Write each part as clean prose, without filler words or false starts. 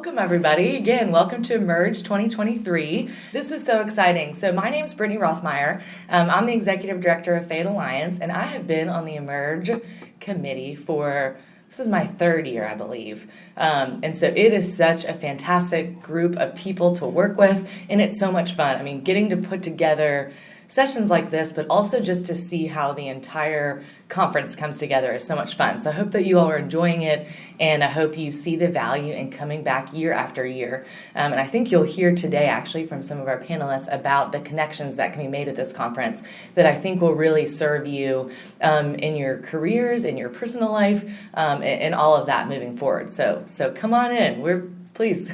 Welcome, everybody. Again, welcome to Emerge 2023. This is so exciting. So my name is Brittany Rothmeyer. I'm the Executive Director of Fayette Alliance, and I have been on the Emerge committee this is my third year, I believe. And so it is such a fantastic group of people to work with, and it's so much fun. I mean, getting to put together sessions like this, but also just to see how the entire conference comes together is so much fun. So I hope that you all are enjoying it, and I hope you see the value in coming back year after year. And I think you'll hear today actually from some of our panelists about the connections that can be made at this conference that I think will really serve you in your careers, in your personal life, and all of that moving forward. So come on in. Please.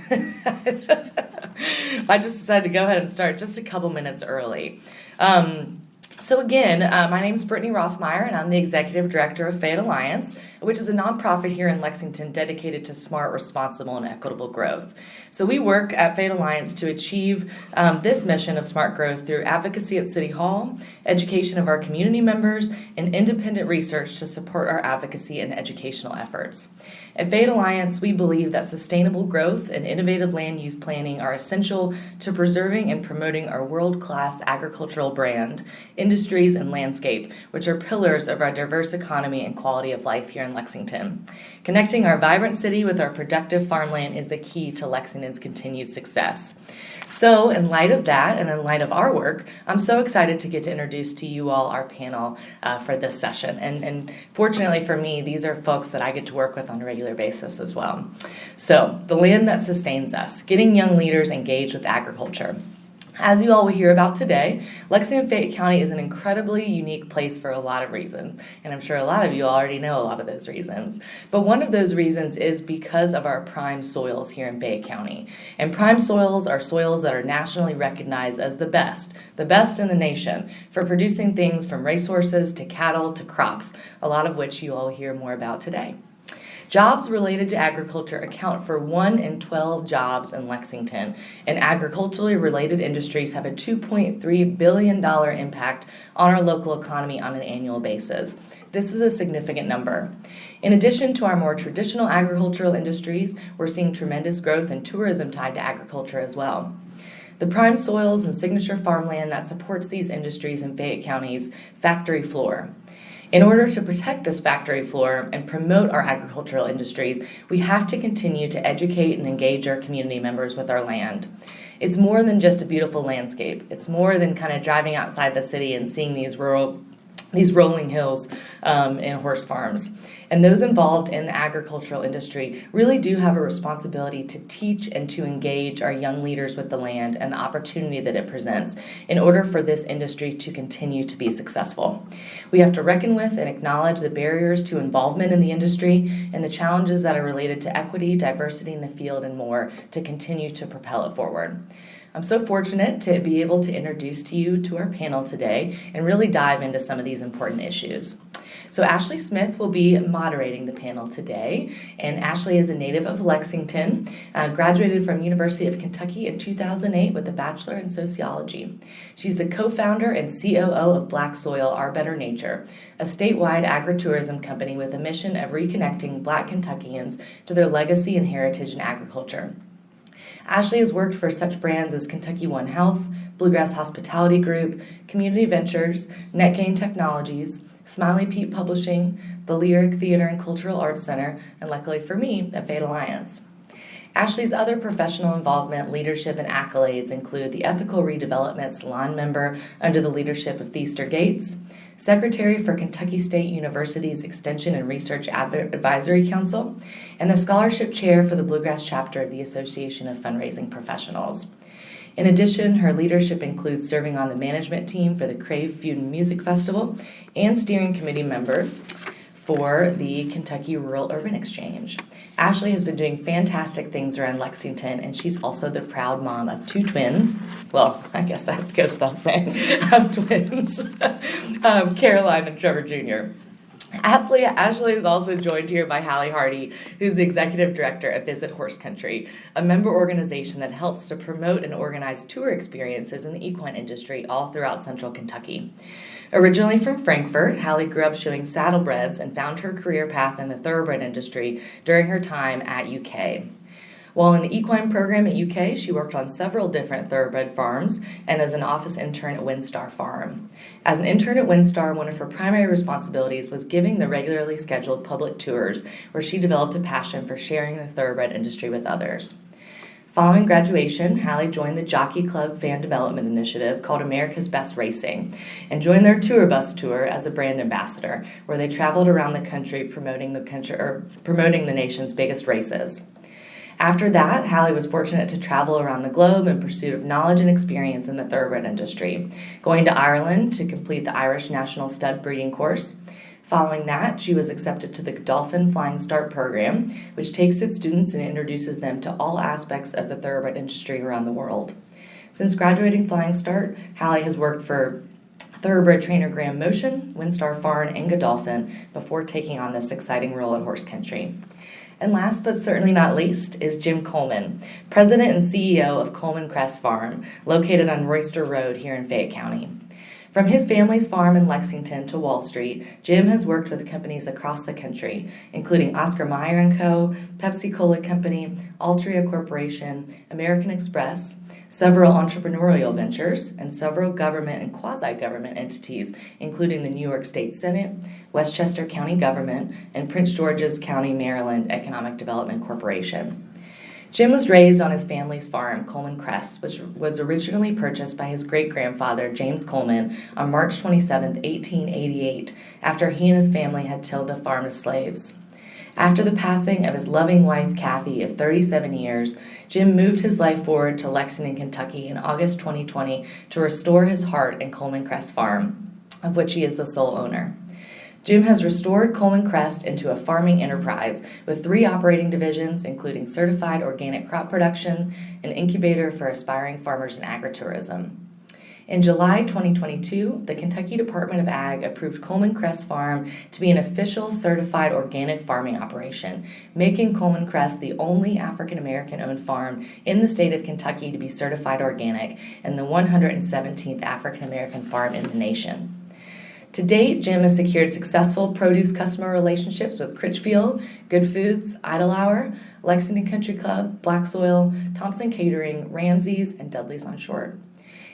I just decided to go ahead and start just a couple minutes early. So again, my name is Brittany Rothmeyer, and I'm the Executive Director of Fayette Alliance, which is a nonprofit here in Lexington dedicated to smart, responsible, and equitable growth. So we work at Fayette Alliance to achieve this mission of smart growth through advocacy at City Hall, education of our community members, and independent research to support our advocacy and educational efforts. At Fayette Alliance, we believe that sustainable growth and innovative land use planning are essential to preserving and promoting our world-class agricultural brand, industries, and landscape, which are pillars of our diverse economy and quality of life here in Lexington. Connecting our vibrant city with our productive farmland is the key to Lexington's continued success. So in light of that, and in light of our work, I'm so excited to get to introduce to you all our panel for this session. And fortunately for me, these are folks that I get to work with on a regular basis as well. So the land that sustains us, getting young leaders engaged with agriculture. As you all will hear about today, Lexington-Fayette County is an incredibly unique place for a lot of reasons, and I'm sure a lot of you already know a lot of those reasons. But one of those reasons is because of our prime soils here in Fayette County. And prime soils are soils that are nationally recognized as the best in the nation, for producing things from racehorses to cattle to crops, a lot of which you all hear more about today. Jobs related to agriculture account for 1 in 12 jobs in Lexington, and agriculturally related industries have a $2.3 billion impact on our local economy on an annual basis. This is a significant number. In addition to our more traditional agricultural industries, we're seeing tremendous growth in tourism tied to agriculture as well. The prime soils and signature farmland that supports these industries in Fayette County's factory floor. In order to protect this factory floor and promote our agricultural industries, we have to continue to educate and engage our community members with our land. It's more than just a beautiful landscape. It's more than kind of driving outside the city and seeing these rolling hills and horse farms. And those involved in the agricultural industry really do have a responsibility to teach and to engage our young leaders with the land and the opportunity that it presents in order for this industry to continue to be successful. We have to reckon with and acknowledge the barriers to involvement in the industry and the challenges that are related to equity, diversity in the field, and more to continue to propel it forward. I'm so fortunate to be able to introduce to you to our panel today and really dive into some of these important issues. So Ashley Smith will be moderating the panel today, and Ashley is a native of Lexington, graduated from University of Kentucky in 2008 with a bachelor in sociology. She's the co-founder and COO of Black Soil, Our Better Nature, a statewide agritourism company with a mission of reconnecting Black Kentuckians to their legacy and heritage in agriculture. Ashley has worked for such brands as Kentucky One Health, Bluegrass Hospitality Group, Community Ventures, NetGain Technologies, Smiley Pete Publishing, the Lyric Theater and Cultural Arts Center, and luckily for me, at Fayette Alliance. Ashley's other professional involvement, leadership, and accolades include the Ethical Redevelopment Salon member under the leadership of Theaster Gates, Secretary for Kentucky State University's Extension and Research Advisory Council, and the Scholarship Chair for the Bluegrass Chapter of the Association of Fundraising Professionals. In addition, her leadership includes serving on the management team for the Crave Food and Music Festival and steering committee member for the Kentucky Rural Urban Exchange. Ashley has been doing fantastic things around Lexington, and she's also the proud mom of 2 twins. Well, I guess that goes without saying, of twins, Caroline and Trevor Jr. Ashley is also joined here by Hallie Hardy, who's the Executive Director of Visit Horse Country, a member organization that helps to promote and organize tour experiences in the equine industry all throughout central Kentucky. Originally from Frankfort, Hallie grew up showing saddlebreds and found her career path in the thoroughbred industry during her time at UK. While in the equine program at UK, she worked on several different thoroughbred farms and as an office intern at WinStar Farm. As an intern at WinStar, one of her primary responsibilities was giving the regularly scheduled public tours, where she developed a passion for sharing the thoroughbred industry with others. Following graduation, Hallie joined the Jockey Club fan development initiative called America's Best Racing and joined their tour bus tour as a brand ambassador, where they traveled around the country promoting the nation's biggest races. After that, Hallie was fortunate to travel around the globe in pursuit of knowledge and experience in the thoroughbred industry, going to Ireland to complete the Irish National Stud Breeding Course. Following that, she was accepted to the Godolphin Flying Start program, which takes its students and introduces them to all aspects of the thoroughbred industry around the world. Since graduating Flying Start, Hallie has worked for thoroughbred trainer Graham Motion, WinStar Farm, and Godolphin before taking on this exciting role at Horse Country. And last but certainly not least is Jim Coleman, President and CEO of Coleman Crest Farm, located on Royster Road here in Fayette County. From his family's farm in Lexington to Wall Street, Jim has worked with companies across the country, including Oscar Mayer & Co., Pepsi Cola Company, Altria Corporation, American Express, several entrepreneurial ventures, and several government and quasi-government entities, including the New York State Senate, Westchester County Government, and Prince George's County, Maryland Economic Development Corporation. Jim was raised on his family's farm, Coleman Crest, which was originally purchased by his great-grandfather, James Coleman, on March 27, 1888, after he and his family had tilled the farm as slaves. After the passing of his loving wife, Kathy, of 37 years, Jim moved his life forward to Lexington, Kentucky in August 2020 to restore his heart in Coleman Crest Farm, of which he is the sole owner. Jim has restored Coleman Crest into a farming enterprise with 3 operating divisions, including certified organic crop production, an incubator for aspiring farmers and agritourism. In July 2022, the Kentucky Department of Ag approved Coleman Crest Farm to be an official certified organic farming operation, making Coleman Crest the only African-American owned farm in the state of Kentucky to be certified organic and the 117th African-American farm in the nation. To date, Jim has secured successful produce customer relationships with Critchfield, Good Foods, Idle Hour, Lexington Country Club, Black Soil, Thompson Catering, Ramsey's, and Dudley's on Short.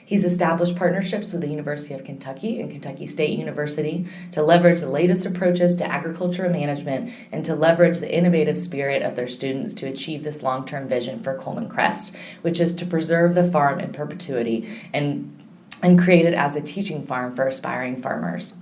He's established partnerships with the University of Kentucky and Kentucky State University to leverage the latest approaches to agriculture and management and to leverage the innovative spirit of their students to achieve this long-term vision for Coleman Crest, which is to preserve the farm in perpetuity and create it as a teaching farm for aspiring farmers.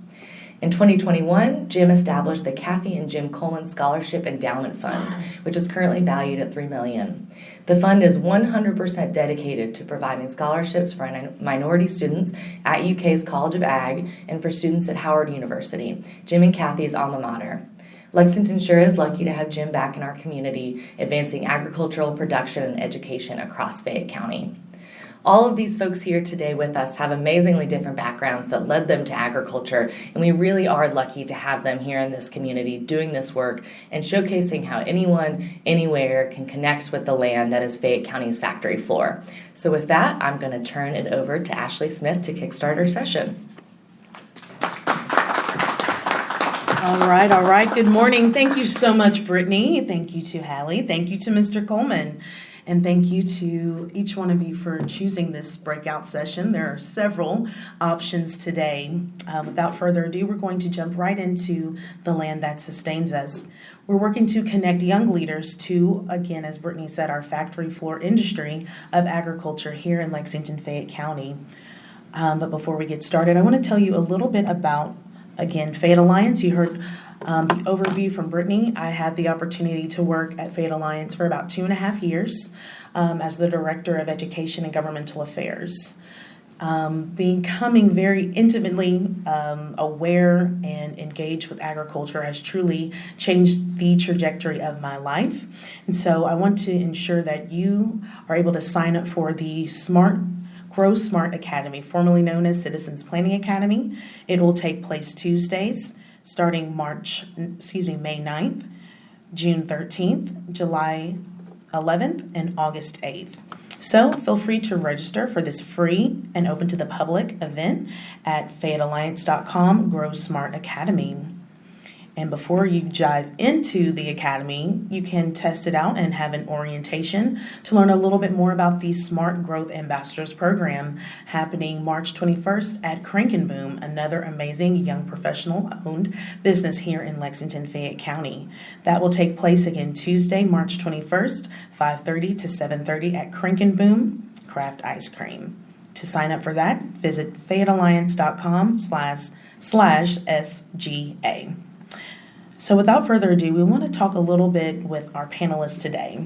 In 2021, Jim established the Kathy and Jim Coleman Scholarship Endowment Fund, which is currently valued at $3 million. The fund is 100% dedicated to providing scholarships for minority students at UK's College of Ag and for students at Howard University, Jim and Kathy's alma mater. Lexington sure is lucky to have Jim back in our community, advancing agricultural production and education across Fayette County. All of these folks here today with us have amazingly different backgrounds that led them to agriculture, and we really are lucky to have them here in this community doing this work and showcasing how anyone, anywhere can connect with the land that is Fayette County's factory floor. So with that, I'm going to turn it over to Ashley Smith to kickstart our session. All right. Good morning. Thank you so much, Brittany. Thank you to Hallie. Thank you to Mr. Coleman. And thank you to each one of you for choosing this breakout session. There are several options today. Without further ado, we're going to jump right into the land that sustains us. We're working to connect young leaders to, again, as Brittany said, our factory floor industry of agriculture here in Lexington-Fayette County. But before we get started, I want to tell you a little bit about, again, Fayette Alliance. You heard the overview from Brittany. I had the opportunity to work at Fayette Alliance for about 2.5 years as the Director of Education and Governmental Affairs. Becoming very intimately aware and engaged with agriculture has truly changed the trajectory of my life. And so I want to ensure that you are able to sign up for the Grow Smart Academy, formerly known as Citizens Planning Academy. It will take place Tuesdays, starting May 9th, June 13th, July 11th, and August 8th. So feel free to register for this free and open to the public event at FayetteAlliance.com, Grow Smart Academy. And before you dive into the academy, you can test it out and have an orientation to learn a little bit more about the Smart Growth Ambassadors program happening March 21st at Crank and Boom, another amazing young professional-owned business here in Lexington-Fayette County. That will take place again Tuesday, March 21st, 5:30 to 7:30 at Crank and Boom Craft Ice Cream. To sign up for that, visit FayetteAlliance.com/SGA. So without further ado, we want to talk a little bit with our panelists today.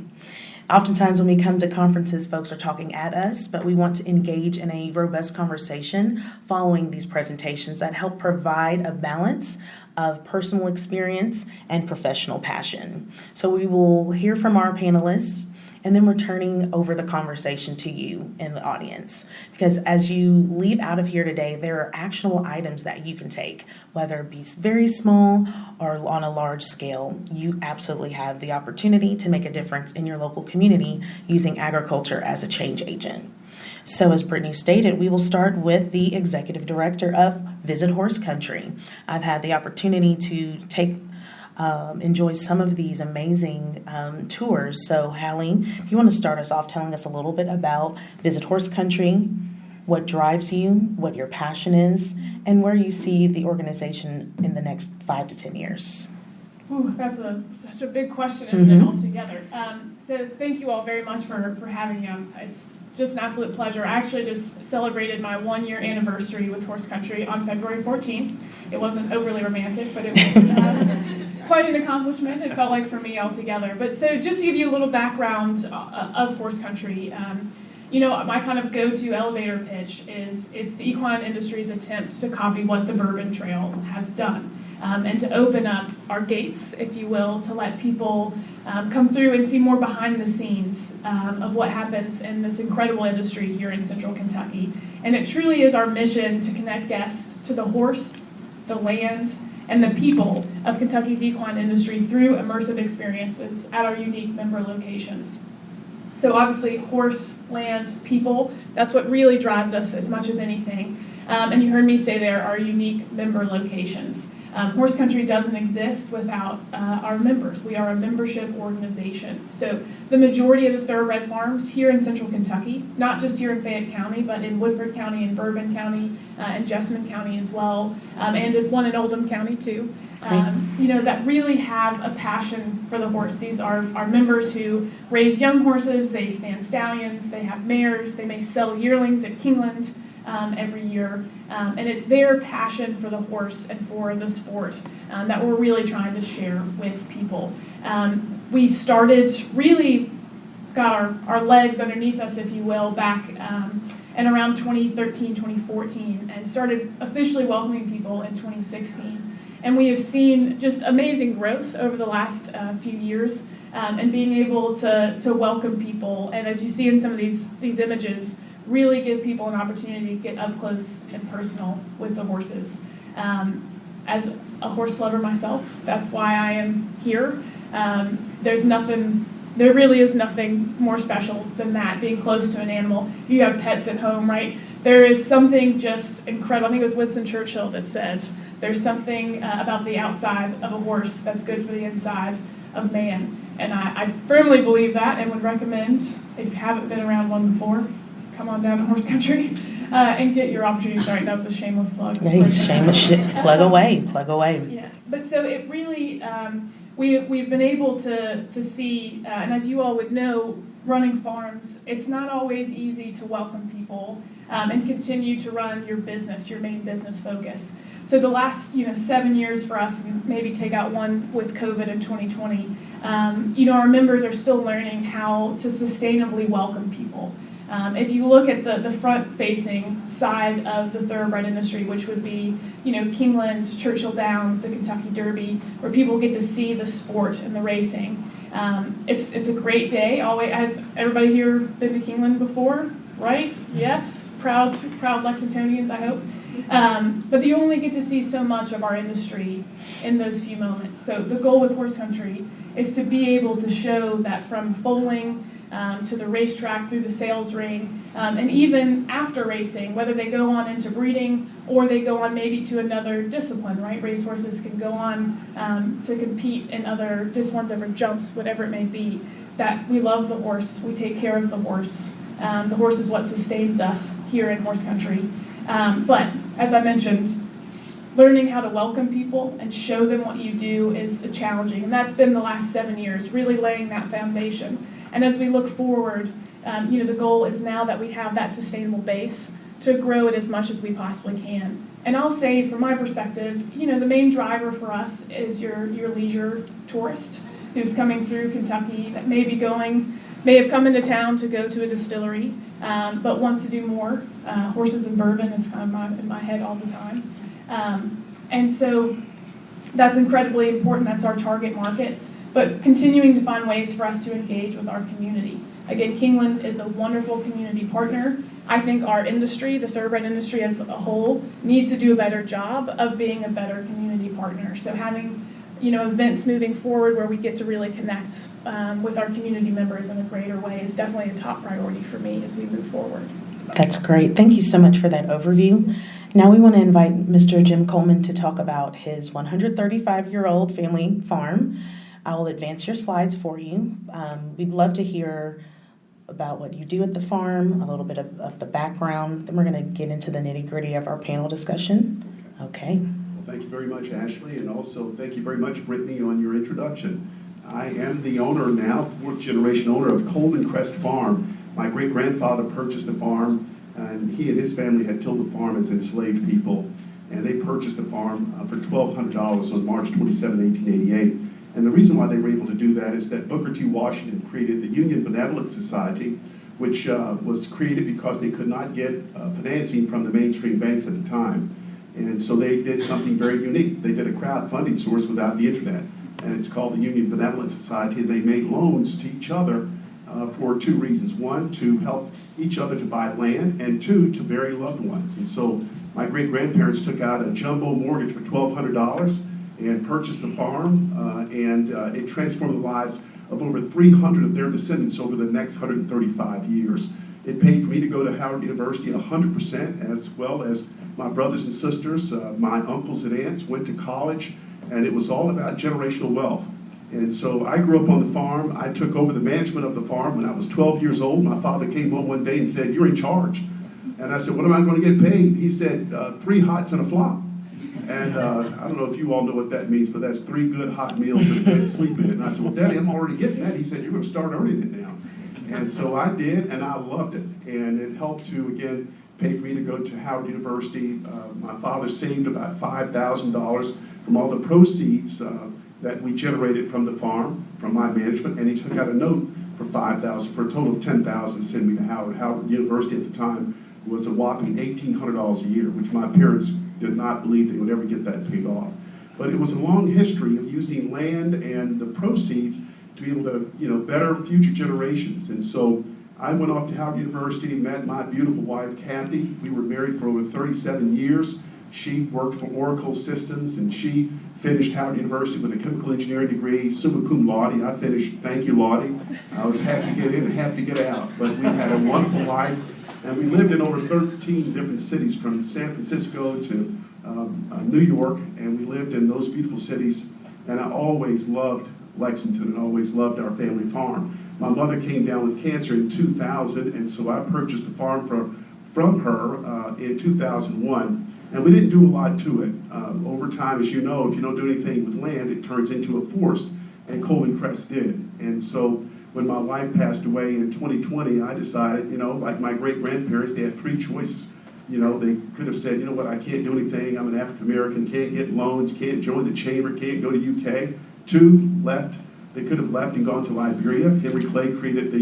Oftentimes when we come to conferences, folks are talking at us, but we want to engage in a robust conversation following these presentations that help provide a balance of personal experience and professional passion. So we will hear from our panelists, and then we're turning over the conversation to you in the audience. Because as you leave out of here today, there are actionable items that you can take, whether it be very small or on a large scale. You absolutely have the opportunity to make a difference in your local community using agriculture as a change agent. So as Brittany stated, we will start with the executive director of Visit Horse Country. I've had the opportunity to enjoy some of these amazing tours. So Hallie, do you want to start us off telling us a little bit about Visit Horse Country, what drives you, what your passion is, and where you see the organization in the next 5 to 10 years? Ooh, that's such a big question, isn't it, altogether? So thank you all very much for having me. It's just an absolute pleasure. I actually just celebrated my 1-year anniversary with Horse Country on February 14th. It wasn't overly romantic, but it was quite an accomplishment, it felt like, for me altogether. But so just to give you a little background of Horse Country, my kind of go-to elevator pitch is it's the equine industry's attempt to copy what the Bourbon Trail has done, and to open up our gates, if you will, to let people come through and see more behind the scenes of what happens in this incredible industry here in Central Kentucky. And it truly is our mission to connect guests to the horse, the land, and the people of Kentucky's equine industry through immersive experiences at our unique member locations. So obviously, horse, land, people, that's what really drives us as much as anything. And you heard me say there are unique member locations. Horse Country doesn't exist without our members. We are a membership organization. So the majority of the thoroughbred farms here in Central Kentucky, not just here in Fayette County, but in Woodford County and Bourbon County and Jessamine County as well, and one in Oldham County too, that really have a passion for the horse. These are our members who raise young horses, they stand stallions, they have mares, they may sell yearlings at Kingland every year, and it's their passion for the horse and for the sport that we're really trying to share with people. We really got our legs underneath us, if you will, back in around 2013, 2014, and started officially welcoming people in 2016. And we have seen just amazing growth over the last few years, and being able to welcome people, and as you see in some of these images, really give people an opportunity to get up close and personal with the horses. As a horse lover myself, that's why I am here. There really is nothing more special than that, being close to an animal. You have pets at home, right? There is something just incredible. I think it was Winston Churchill that said, there's something about the outside of a horse that's good for the inside of man. And I firmly believe that, and would recommend, if you haven't been around one before, come on down to Horse Country and get your opportunity. Sorry, that was a shameless plug. Hey, shameless plug away. Yeah, but so it really, we've been able to see, and as you all would know, running farms, it's not always easy to welcome people and continue to run your business, your main business focus. So the last 7 years for us, and maybe take out one with COVID in 2020, our members are still learning how to sustainably welcome people. If you look at the front-facing side of the thoroughbred industry, which would be, Kingland, Churchill Downs, the Kentucky Derby, where people get to see the sport and the racing. It's a great day. Always, has everybody here been to Kingland before? Right? Yes. Proud Lexingtonians, I hope. But you only get to see so much of our industry in those few moments. So the goal with Horse Country is to be able to show that from foaling to the racetrack, through the sales ring, and even after racing, whether they go on into breeding or they go on maybe to another discipline, right? Racehorses can go on to compete in other disciplines, over jumps, whatever it may be. That we love the horse, we take care of the horse. The horse is what sustains us here in horse country. But as I mentioned, learning how to welcome people and show them what you do is challenging. And that's been the last 7 years, really laying that foundation. And as we look forward, the goal is now that we have that sustainable base to grow it as much as we possibly can. And I'll say, from my perspective, the main driver for us is your leisure tourist who's coming through Kentucky that may have come into town to go to a distillery, but wants to do more. Horses and bourbon is kind of in my head all the time. And so that's incredibly important. That's our target market. But continuing to find ways for us to engage with our community. Again, Kingland is a wonderful community partner. I think our industry, the thoroughbred industry as a whole, needs to do a better job of being a better community partner. So having events moving forward where we get to really connect with our community members in a greater way is definitely a top priority for me as we move forward. That's great. Thank you so much for that overview. Now we want to invite Mr. Jim Coleman to talk about his 135-year-old family farm. I will advance your slides for you. We'd love to hear about what you do at the farm, a little bit of the background. Then we're going to get into the nitty-gritty of our panel discussion. Okay. Well, thank you very much, Ashley, and also thank you very much, Brittany, on your introduction. I am the owner now, fourth-generation owner of Coleman Crest Farm. My great-grandfather purchased the farm, and he and his family had tilled the farm as enslaved people, and they purchased the farm for $1,200 on March 27, 1888. And the reason why they were able to do that is that Booker T. Washington created the Union Benevolent Society, which was created because they could not get financing from the mainstream banks at the time. And so they did something very unique. They did a crowdfunding source without the internet, and it's called the Union Benevolent Society, and they made loans to each other for two reasons. One, to help each other to buy land, and two, to bury loved ones. And so my great-grandparents took out a jumbo mortgage for $1,200 and purchased the farm, and it transformed the lives of over 300 of their descendants over the next 135 years. It paid for me to go to Howard University 100%, as well as my brothers and sisters, my uncles and aunts went to college, and it was all about generational wealth. And so I grew up on the farm. I took over the management of the farm when I was 12 years old. My father came home one day and said, "You're in charge." And I said, "What am I going to get paid?" He said, 3 hots and a flop. And I don't know if you all know what that means, but that's 3 good hot meals and a bed to sleep in. And I said, "Well, Daddy, I'm already getting that." He said, "You're going to start earning it now." And so I did, and I loved it. And it helped to, again, pay for me to go to Howard University. My father saved about $5,000 from all the proceeds that we generated from the farm, from my management, and he took out a note for $5,000 for a total of $10,000 to send me to Howard. Howard University at the time was a whopping $1,800 a year, which my parents did not believe they would ever get that paid off. But it was a long history of using land and the proceeds to be able to, better future generations. And so I went off to Howard University, met my beautiful wife, Kathy. We were married for over 37 years. She worked for Oracle Systems, and she finished Howard University with a chemical engineering degree, summa cum laude. I finished, thank you, Laude. I was happy to get in and happy to get out. But we had a wonderful life, and we lived in over 13 different cities, from San Francisco to New York, and we lived in those beautiful cities. And I always loved Lexington and always loved our family farm. My mother came down with cancer in 2000, and so I purchased the farm from her in 2001. And we didn't do a lot to it. Over time, as you know, if you don't do anything with land, it turns into a forest, and Coleman Crest did. And so when my wife passed away in 2020, I decided, like my great-grandparents, they had 3 choices. They could have said, "You know what, I can't do anything, I'm an African-American, can't get loans, can't join the chamber, can't go to UK. 2 left. They could have left and gone to Liberia. Henry Clay created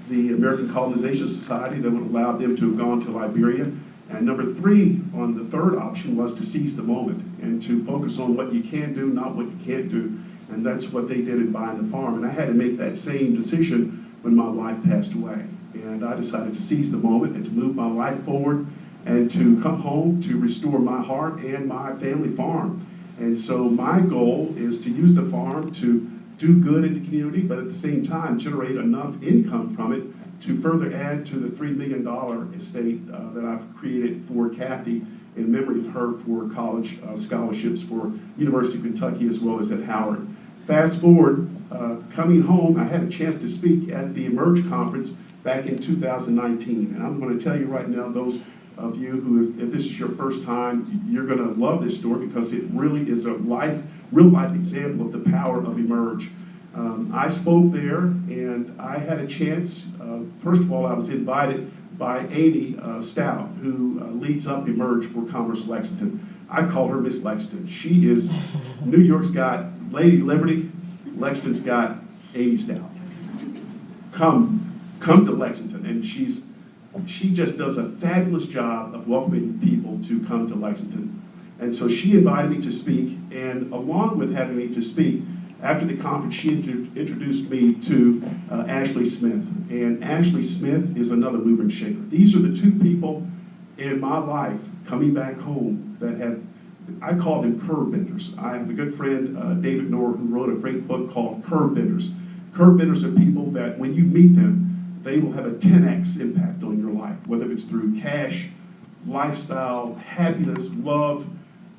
the American Colonization Society that would allow them to have gone to Liberia. And number 3 on the third option was to seize the moment and to focus on what you can do, not what you can't do. And that's what they did in buying the farm. And I had to make that same decision when my wife passed away. And I decided to seize the moment and to move my life forward and to come home to restore my heart and my family farm. And so my goal is to use the farm to do good in the community, but at the same time generate enough income from it to further add to the $3 million estate that I've created for Kathy in memory of her for college scholarships for University of Kentucky as well as at Howard. Fast forward, coming home, I had a chance to speak at the Emerge conference back in 2019. And I'm going to tell you right now, those of you who, if this is your first time, you're going to love this story because it really is a real life example of the power of Emerge. I spoke there and I had a chance, first of all, I was invited by Amy Stout, who leads up Emerge for Commerce Lexington. I call her Miss Lexington. She is, New York's got Lady Liberty, Lexington's got Amy Stout. Come to Lexington, and she just does a fabulous job of welcoming people to come to Lexington. And so she invited me to speak, and along with having me to speak, after the conference, she introduced me to Ashley Smith. And Ashley Smith is another mover and shaker. These are the two people in my life coming back home that have, I call them curve benders. I have a good friend, David Knorr, who wrote a great book called Curve Benders. Curve benders are people that when you meet them, they will have a 10x impact on your life, whether it's through cash, lifestyle, happiness, love,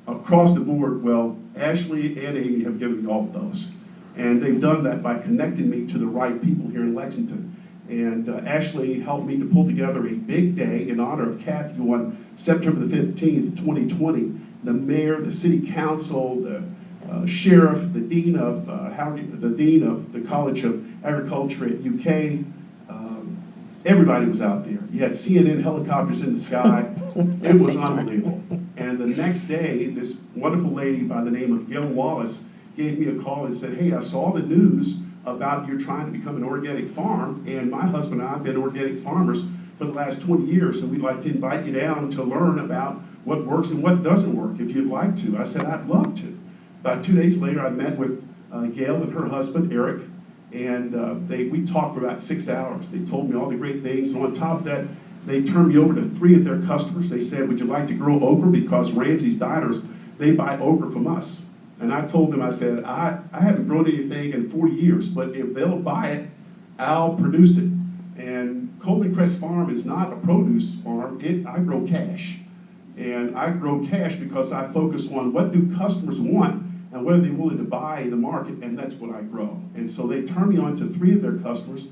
across the board. Well, Ashley and Amy have given me all of those. And they've done that by connecting me to the right people here in Lexington. And Ashley helped me to pull together a big day in honor of Kathy on September the 15th, 2020. The mayor, the city council, the sheriff, the dean of the College of Agriculture at UK, everybody was out there. You had CNN helicopters in the sky. It was unbelievable. And the next day, this wonderful lady by the name of Gail Wallace gave me a call and said, hey, I saw the news about you trying to become an organic farm, and my husband and I have been organic farmers for the last 20 years, and we'd like to invite you down to learn about what works and what doesn't work, if you'd like to. I said, I'd love to. About 2 days later, I met with Gail and her husband, Eric, and we talked for about 6 hours. They told me all the great things, and on top of that, they turned me over to 3 of their customers. They said, would you like to grow okra? Because Ramsey's Diners, they buy okra from us. And I told them, I said, I haven't grown anything in 40 years, but if they'll buy it, I'll produce it. And Coleman Crest Farm is not a produce farm. I grow cash. And I grow cash because I focus on what do customers want and what are they willing to buy in the market, and that's what I grow. And so they turned me on to 3 of their customers.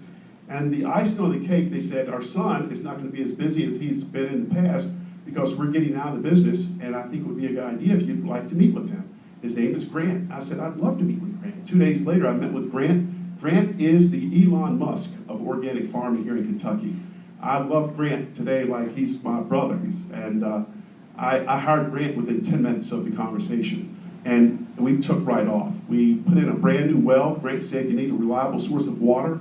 And the icing on the cake, they said, our son is not going to be as busy as he's been in the past because we're getting out of the business, and I think it would be a good idea if you'd like to meet with him. His name is Grant. I said, I'd love to meet with Grant. 2 days later, I met with Grant. Grant is the Elon Musk of organic farming here in Kentucky. I love Grant today like he's my brother. I hired Grant within 10 minutes of the conversation, and we took right off. We put in a brand new well. Grant said you need a reliable source of water.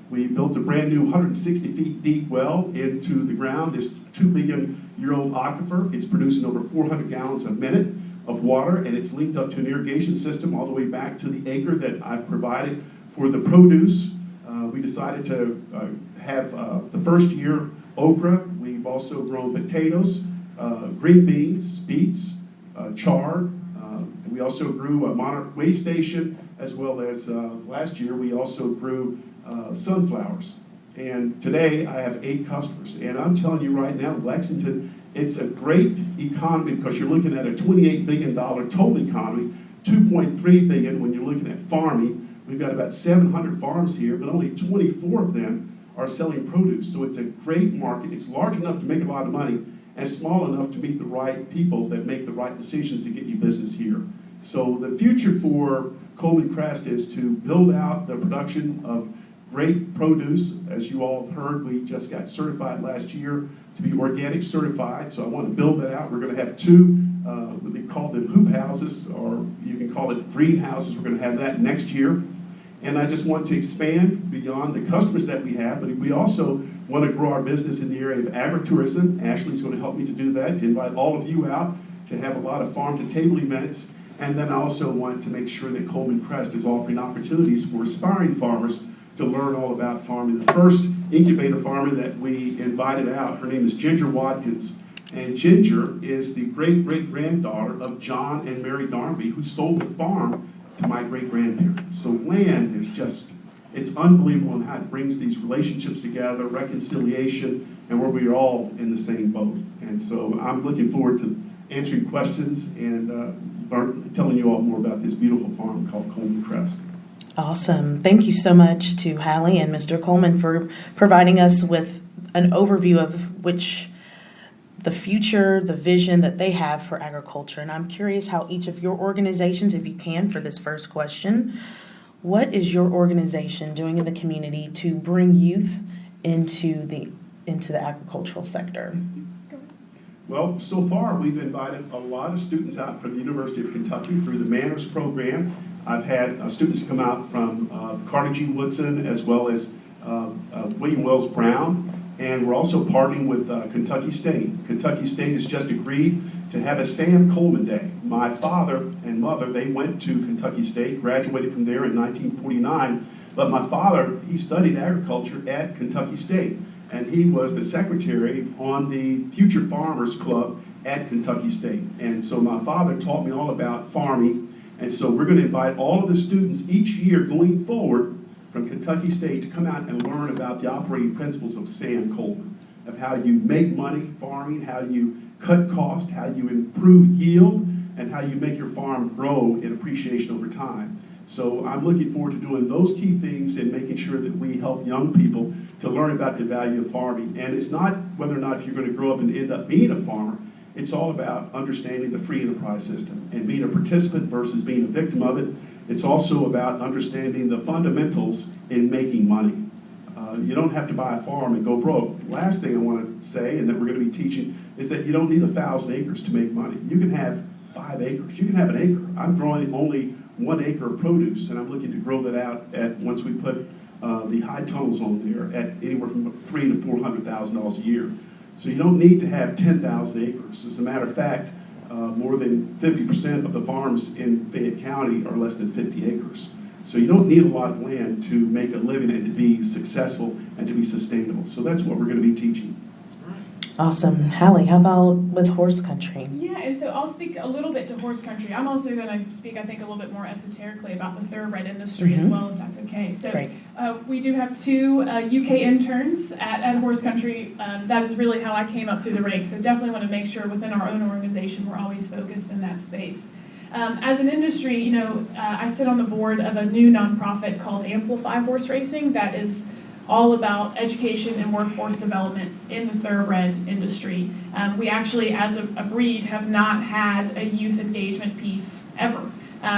We built a brand new 160 feet deep well into the ground, this 2 million-year-old aquifer. It's producing over 400 gallons a minute of water, and it's linked up to an irrigation system all the way back to the acre that I've provided for the produce. We decided to have the first year okra. We've also grown potatoes, green beans, beets, chard. We also grew a Monarch Way Station, as well as last year we also grew sunflowers. And today I have 8 customers. And I'm telling you right now, Lexington, it's a great economy because you're looking at a $28 billion total economy, $2.3 billion when you're looking at farming. We've got about 700 farms here, but only 24 of them are selling produce. So it's a great market. It's large enough to make a lot of money and small enough to meet the right people that make the right decisions to get you business here. So the future for Coleman Crest is to build out the production of great produce. As you all have heard, we just got certified last year to be organic certified, so I want to build that out. We're going to have 2, they call them hoop houses, or you can call it greenhouses. We're going to have that next year. And I just want to expand beyond the customers that we have, but we also want to grow our business in the area of agritourism. Ashley's going to help me to do that, to invite all of you out, to have a lot of farm-to-table events. And then I also want to make sure that Coleman Crest is offering opportunities for aspiring farmers to learn all about farming. The first incubator farmer that we invited out, her name is Ginger Watkins. And Ginger is the great-great-granddaughter of John and Mary Darby, who sold the farm to my great-grandparents. So land is just, it's unbelievable in how it brings these relationships together, reconciliation, and where we're all in the same boat. And so I'm looking forward to answering questions and telling you all more about this beautiful farm called Coleman Crest. Awesome. Thank you so much to Hallie and Mr. Coleman for providing us with an overview of the future, the vision that they have for agriculture. And I'm curious how each of your organizations, if you can, for this first question, what is your organization doing in the community to bring youth into the agricultural sector? Well, so far we've invited a lot of students out from the University of Kentucky through the Manners program. I've had students come out from Carter G. Woodson as well as William Wells Brown, and we're also partnering with Kentucky State. Kentucky State has just agreed to have a Sam Coleman Day. My father and mother, they went to Kentucky State, graduated from there in 1949, but my father, he studied agriculture at Kentucky State, and he was the secretary on the Future Farmers Club at Kentucky State. And so my father taught me all about farming. And so we're going to invite all of the students each year going forward from Kentucky State to come out and learn about the operating principles of Sam Coleman, of how you make money farming, how you cut costs, how you improve yield, and how you make your farm grow in appreciation over time. So I'm looking forward to doing those key things and making sure that we help young people to learn about the value of farming. And it's not whether or not if you're going to grow up and end up being a farmer. It's all about understanding the free enterprise system and being a participant versus being a victim of it. It's also about understanding the fundamentals in making money. You don't have to buy a farm and go broke. Last thing I want to say, and that we're going to be teaching, is that you don't need 1,000 acres to make money. You can have 5 acres. You can have an acre. I'm growing only 1 acre of produce, and I'm looking to grow that out at, once we put the high tunnels on there, at anywhere from $300,000 to $400,000 a year. So you don't need to have 10,000 acres. As a matter of fact, more than 50% of the farms in Fayette County are less than 50 acres. So you don't need a lot of land to make a living and to be successful and to be sustainable. So that's what we're going to be teaching. Awesome. Hallie, how about with horse country? Yeah, and so I'll speak a little bit to horse country. I'm also going to speak, I think, a little bit more esoterically about the thoroughbred industry as well, if that's okay. So we do have 2 UK interns at horse country. That is really how I came up through the ranks. So definitely want to make sure within our own organization we're always focused in that space. As an industry, you know, I sit on the board of a new nonprofit called Amplify Horse Racing that is all about education and workforce development in the thoroughbred industry. We actually, as a breed, have not had a youth engagement piece ever.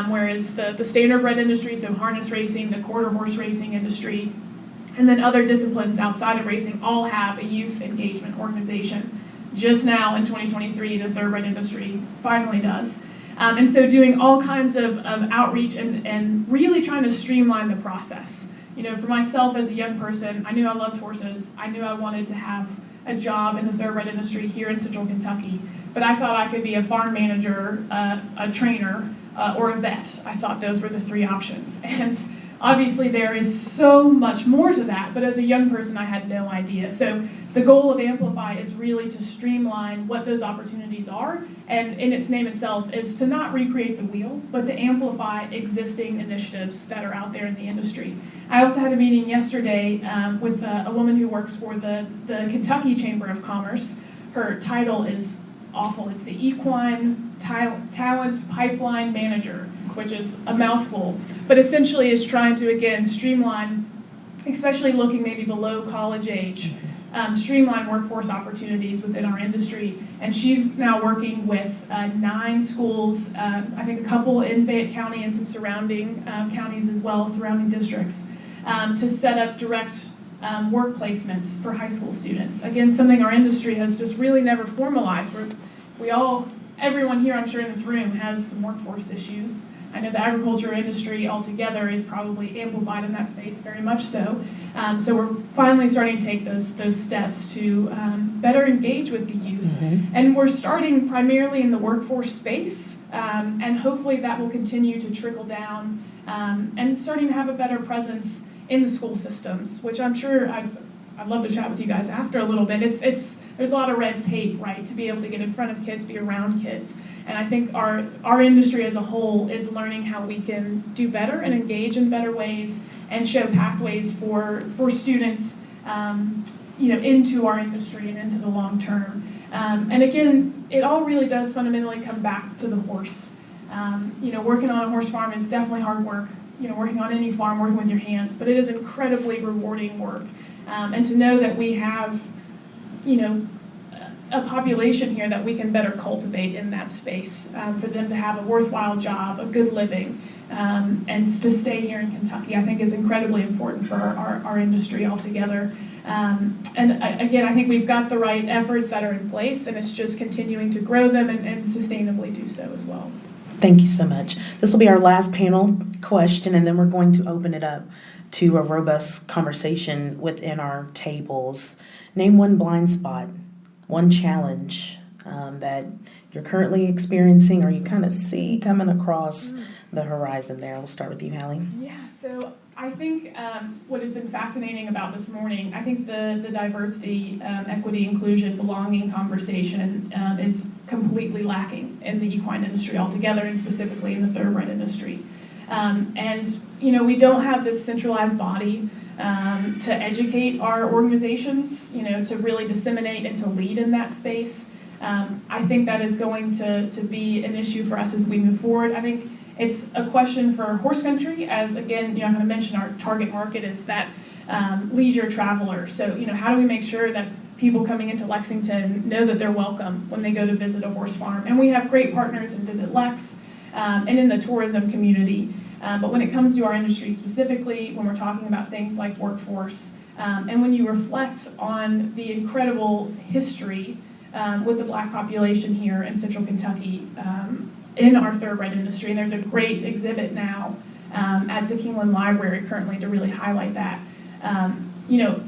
Whereas the standardbred industry, so harness racing, the quarter horse racing industry, and then other disciplines outside of racing all have a youth engagement organization. Just now in 2023, the thoroughbred industry finally does. And so doing all kinds of outreach and really trying to streamline the process. You know, for myself as a young person, I knew I loved horses. I knew I wanted to have a job in the thoroughbred industry here in Central Kentucky. But I thought I could be a farm manager, a trainer, or a vet. I thought those were the 3 options. And obviously there is so much more to that, but as a young person I had no idea. So the goal of Amplify is really to streamline what those opportunities are, and in its name itself is to not recreate the wheel, but to amplify existing initiatives that are out there in the industry. I also had a meeting yesterday with a woman who works for the Kentucky Chamber of Commerce. Her title is awful. It's the Equine Talent Pipeline Manager, which is a mouthful, but essentially is trying to, again, streamline, especially looking maybe below college age, streamline workforce opportunities within our industry. And she's now working with 9 schools, I think a couple in Fayette County and some surrounding counties as well, surrounding districts, to set up direct work placements for high school students. Again, something our industry has just really never formalized. Everyone here, I'm sure in this room, has some workforce issues. I know the agriculture industry altogether is probably amplified in that space, very much so. So we're finally starting to take those steps to better engage with the youth. Mm-hmm. And we're starting primarily in the workforce space, and hopefully that will continue to trickle down and starting to have a better presence in the school systems, which I'm sure I'd love to chat with you guys after a little bit. There's a lot of red tape, right, to be able to get in front of kids, be around kids. And I think our industry as a whole is learning how we can do better and engage in better ways and show pathways for students, into our industry and into the long term. And again, it all really does fundamentally come back to the horse. Working on a horse farm is definitely hard work. Working on any farm, working with your hands, but it is incredibly rewarding work. And to know that we have, a population here that we can better cultivate in that space, for them to have a worthwhile job, a good living, and to stay here in Kentucky, I think is incredibly important for our industry altogether. Again, I think we've got the right efforts that are in place, and it's just continuing to grow them and sustainably do so as well. Thank you so much. This will be our last panel question, and then we're going to open it up to a robust conversation within our tables. Name one blind spot, one challenge that you're currently experiencing or you kind of see coming across the horizon there. We'll start with you, Hallie. Yeah, so I think what has been fascinating about this morning, I think the diversity, equity, inclusion, belonging conversation is completely lacking in the equine industry altogether, and specifically in the thoroughbred industry. We don't have this centralized body to educate our organizations, to really disseminate and to lead in that space. I think that is going to be an issue for us as we move forward. I think it's a question for horse country, as again, I'm going to mention our target market is that leisure traveler. So, how do we make sure that people coming into Lexington know that they're welcome when they go to visit a horse farm? And we have great partners in Visit Lex and in the tourism community. But when it comes to our industry specifically, when we're talking about things like workforce, and when you reflect on the incredible history with the Black population here in Central Kentucky, in our thoroughbred industry, and there's a great exhibit now at the Kingland Library currently to really highlight that.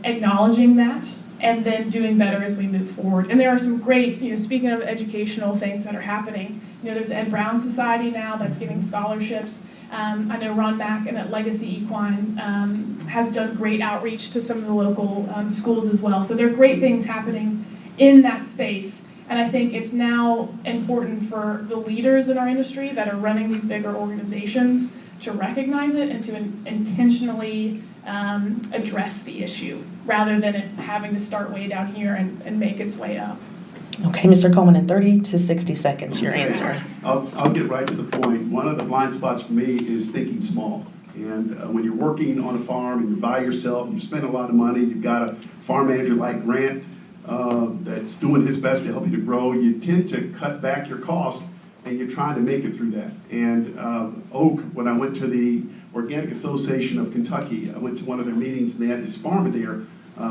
Acknowledging that and then doing better as we move forward. And there are some great, speaking of educational things that are happening, there's Ed Brown Society now that's giving scholarships. I know Ron Mack and at Legacy Equine has done great outreach to some of the local schools as well. So there are great things happening in that space. And I think it's now important for the leaders in our industry that are running these bigger organizations to recognize it and to intentionally address the issue rather than it having to start way down here and make its way up. Okay, Mr. Coleman, in 30 to 60 seconds, your answer. I'll get right to the point. One of the blind spots for me is thinking small. And when you're working on a farm and you're by yourself and you spend a lot of money, you've got a farm manager like Grant that's doing his best to help you to grow, you tend to cut back your cost and you're trying to make it through that. And Oak, when I went to the Organic Association of Kentucky, I went to one of their meetings and they had this farmer there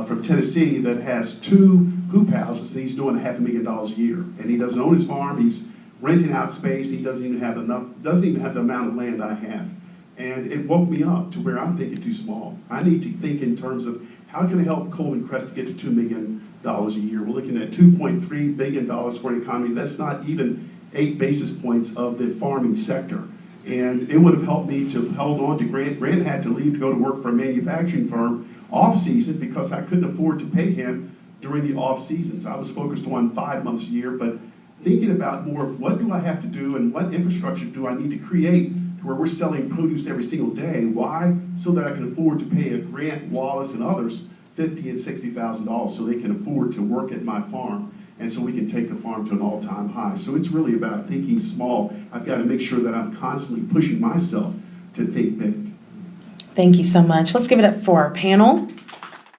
from Tennessee that has 2 hoop houses and he's doing $500,000 a year. And he doesn't own his farm, he's renting out space, he doesn't even have the amount of land I have. And it woke me up to where I'm thinking too small. I need to think in terms of how can I help Coleman Crest get to $2 million a year. We're looking at $2.3 billion for an economy. That's not even 8 basis points of the farming sector. And it would have helped me to hold on to Grant. Grant had to leave to go to work for a manufacturing firm off season because I couldn't afford to pay him during the off seasons. I was focused on 5 months a year, but thinking about more of what do I have to do and what infrastructure do I need to create to where we're selling produce every single day. Why? So that I can afford to pay a Grant, Wallace, and others $50,000 and $60,000 so they can afford to work at my farm and so we can take the farm to an all-time high. So it's really about thinking small. I've got to make sure that I'm constantly pushing myself to think big. Thank you so much. Let's give it up for our panel.